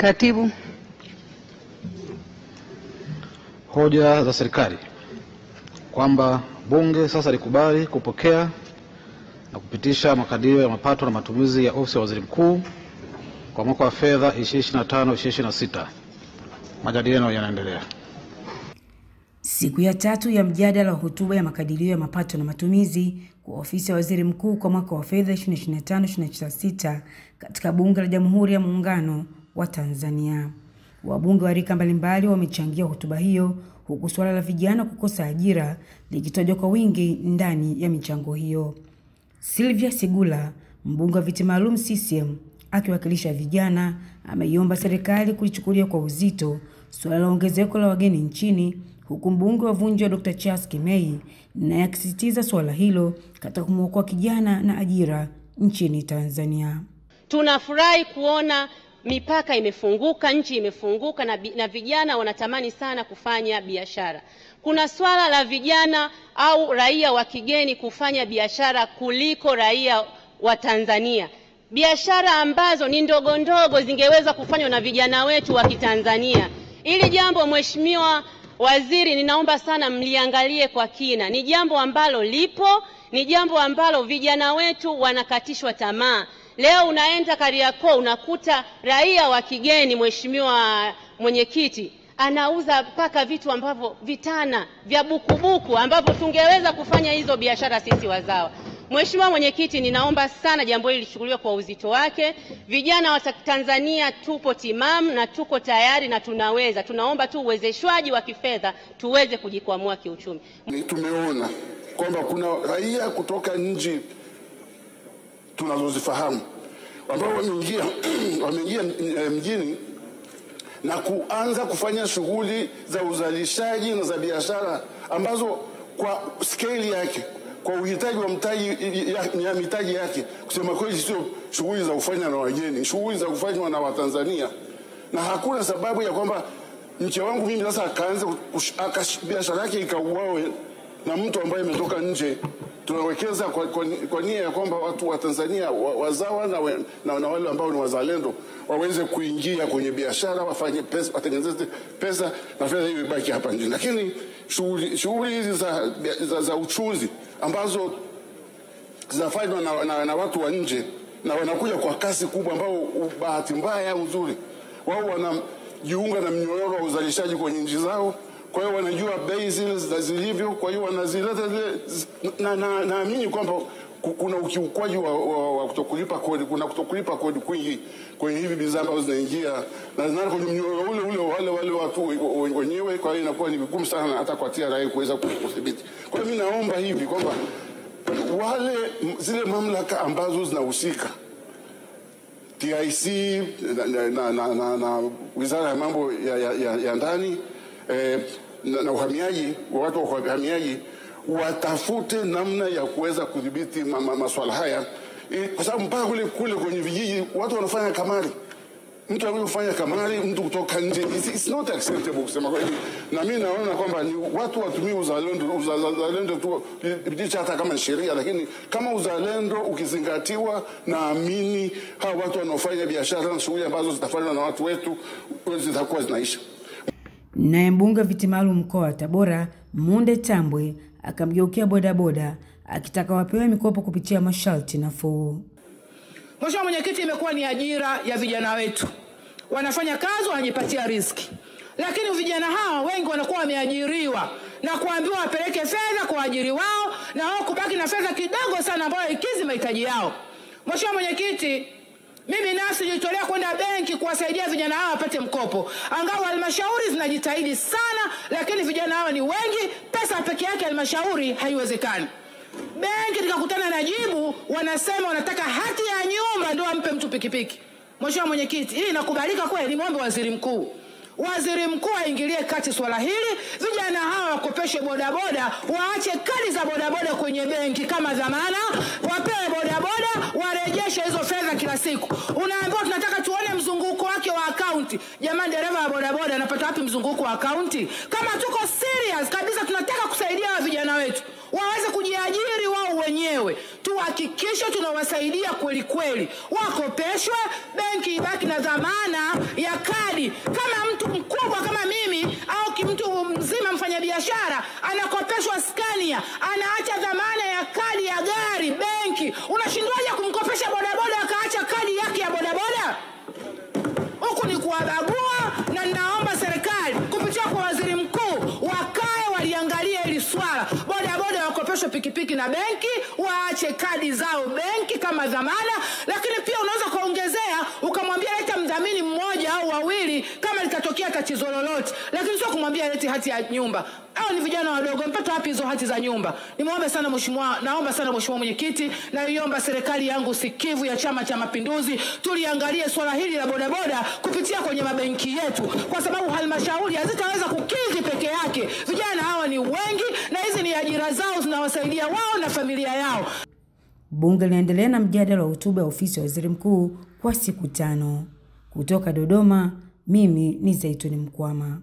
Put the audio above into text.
Katibu. Hoja za serikali kwamba bunge sasa likubali kupokea na kupitisha makadirio ya mapato na matumizi ya ofisi ya waziri mkuu kwa mwaka wa fedha 2025-2026. Majadiliano yanaendelea. Siku ya tatu ya mjadala wa hotuba ya makadirio ya mapato na matumizi kwa ofisi ya waziri mkuu kwa mwaka wa fedha 2025-2026 katika bunge la Jamhuri ya Muungano wa Tanzania. Wabunge wa rika mbalimbali wamechangia hotuba hiyo, huku swala la vijana kukosa ajira likitajwa kwa wingi ndani ya michango hiyo. Sylvia Sigula, mbunge wa viti maalum CCM, akiwakilisha vijana, ameiomba serikali kulichukulia kwa uzito swala la ongezeko la wageni nchini, huku mbunge wa Vunjo Dr. Charles Kimei naye akisisitiza swala hilo katika kumwokoa kijana na ajira nchini Tanzania. Tunafurahi kuona mipaka imefunguka, nchi imefunguka na vijana wanatamani sana kufanya biashara. Kuna swala la vijana au raia wa kigeni kufanya biashara kuliko raia wa Tanzania. Biashara ambazo ni ndogo ndogo zingeweza kufanywa na vijana wetu wa Kitanzania. Ili jambo Mheshimiwa Waziri, ninaomba sana mliangalie kwa kina. Ni jambo ambalo lipo, ni jambo ambalo vijana wetu wanakatishwa tamaa. Leo unaenda Kariakoo unakuta raia wa kigeni, Mheshimiwa Mwenyekiti, anauza mpaka vitu ambavyo vitana vya bukubuku ambavyo tungeweza kufanya hizo biashara sisi wazawa. Mheshimiwa Mwenyekiti, ninaomba sana jambo hili lichukuliwe kwa uzito wake. Vijana wa Tanzania tupo timamu na tuko tayari na tunaweza. Tunaomba tu uwezeshwaji wa kifedha tuweze kujikwamua kiuchumi. Tumeona kwamba kuna raia kutoka nchi tunazozifahamu ambao wameingia mjini na kuanza kufanya shughuli za uzalishaji na za biashara ambazo kwa scale yake, kwa uhitaji wa mitaji yake, kusema kweli sio shughuli za kufanya na wageni, shughuli za kufanywa na Watanzania. Na hakuna sababu ya kwamba mke wangu mimi sasa akaanza biashara yake ikauawe na mtu ambaye ametoka nje. Tunawekeza kwa nia ya kwamba watu wa Tanzania wazawa na wale ambao ni wazalendo waweze kuingia kwenye biashara, wafanye pesa, watengeneze pesa na fedha hiyo ibaki hapa nchini. Lakini shughuli hizi za uchuzi ambazo zinafanywa na watu wa nje na wanakuja kwa kasi kubwa, ambao bahati mbaya uzuri wao wanajiunga na mnyororo wa uzalishaji kwenye nchi zao. Kwa hiyo wanajua bei zile zilivyo, kwa hiyo wanazileta zile, naamini kwamba kuna ukiukwaji wa kutokulipa kodi, kuna kutokulipa kodi kwingi kwenye hivi bidhaa ambazo zinaingia na kwenye mnyororo ule wale watu wenyewe. Kwa hiyo inakuwa ni vigumu sana hata kwa TRA kuweza kudhibiti. Kwa hiyo mimi naomba hivi kwamba zile mamlaka ambazo zinahusika, TIC na Wizara ya Mambo ya Ndani na uhamiaji, watu wa uhamiaji watafute namna ya kuweza kudhibiti masuala haya, kwa sababu mpaka kule kwenye vijiji watu wanafanya kamari. Mtu anayefanya kamari, mtu kutoka nje, it's not acceptable kusema kweli. Na mimi naona kwamba ni watu watumie uzalendo tu, licha hata kama sheria, lakini kama uzalendo ukizingatiwa, naamini hawa watu wanaofanya biashara na shughuli ambazo zitafanywa na watu wetu zitakuwa zinaisha. Naye mbunge viti maalum mkoa wa Tabora, Munde Tambwe, akamgeukia bodaboda akitaka wapewe mikopo kupitia masharti nafuu. Mheshimiwa Mwenyekiti, imekuwa ni ajira ya vijana wetu. Wanafanya kazi, wanajipatia riziki. Lakini vijana hawa wengi wanakuwa wameajiriwa na kuambiwa wapeleke fedha kwa ajiri wao, na wao kubaki na fedha kidogo sana ambayo ikizi mahitaji yao. Mheshimiwa Mwenyekiti, mimi nasi nilitolea kwenda benki kuwasaidia vijana hawa wapate mkopo. Angawa halmashauri zinajitahidi sana, lakini vijana hawa ni wengi, pesa peke yake halmashauri haiwezekani. Benki nikakutana na jibu, wanasema wanataka hati ya nyumba ndio ampe mtu pikipiki. Mheshimiwa Mwenyekiti, hii inakubalika kweli? Niombe Waziri Mkuu. Waziri Mkuu aingilie kati swala hili. Vijana hawa wakopeshe bodaboda, waache kadi za bodaboda kwenye benki kama dhamana, wapewe bodaboda, warejeshe hizo fedha kila siku. Unaambiwa tunataka tuone mzunguko wake wa akaunti. Jamani, dereva wa bodaboda anapata wapi mzunguko wa akaunti? Kama tuko serious kabisa tunataka kusaidia vijana wetu waweze kujiajiri wao wenyewe, tuhakikishe tunawasaidia kweli kweli, wakopeshwe, benki ibaki na dhamana ya kadi. Kama mtu mkubwa kama mimi au mtu mzima mfanyabiashara anakopeshwa Scania, anaacha dhamana ya kadi ya gari benki, unashindwaje kumkopesha bodaboda akaacha kadi yake ya bodaboda? Huku ni kuwabagua, na ninaomba serikali kupitia kwa waziri mkuu wakae waliangalia hili swala. Bodaboda wakopeshwe pikipiki na benki, waache kadi zao benki kama dhamana. Lakini pia unaweza kuongezea ukamwambia leta mdhamini mmoja au wawili kama likatokea tatizo lolote, lakini sio kumwambia leti hati ya nyumba. Hao ni vijana wadogo, mpata wapi hizo hati za nyumba? Nimeomba sana mheshimiwa, naomba sana mheshimiwa mwenyekiti, na niomba serikali yangu sikivu ya Chama cha Mapinduzi tuliangalie swala hili la bodaboda kupitia kwenye mabenki yetu, kwa sababu halmashauri hazitaweza kukidhi peke yake. Vijana hawa ni wengi na hizi ni ajira zao zinawasaidia wao na familia yao. Bunge linaendelea na mjadala wa hotuba ya ofisi ya waziri mkuu kwa siku 5. Kutoka Dodoma, mimi ni Zaituni Mkwama.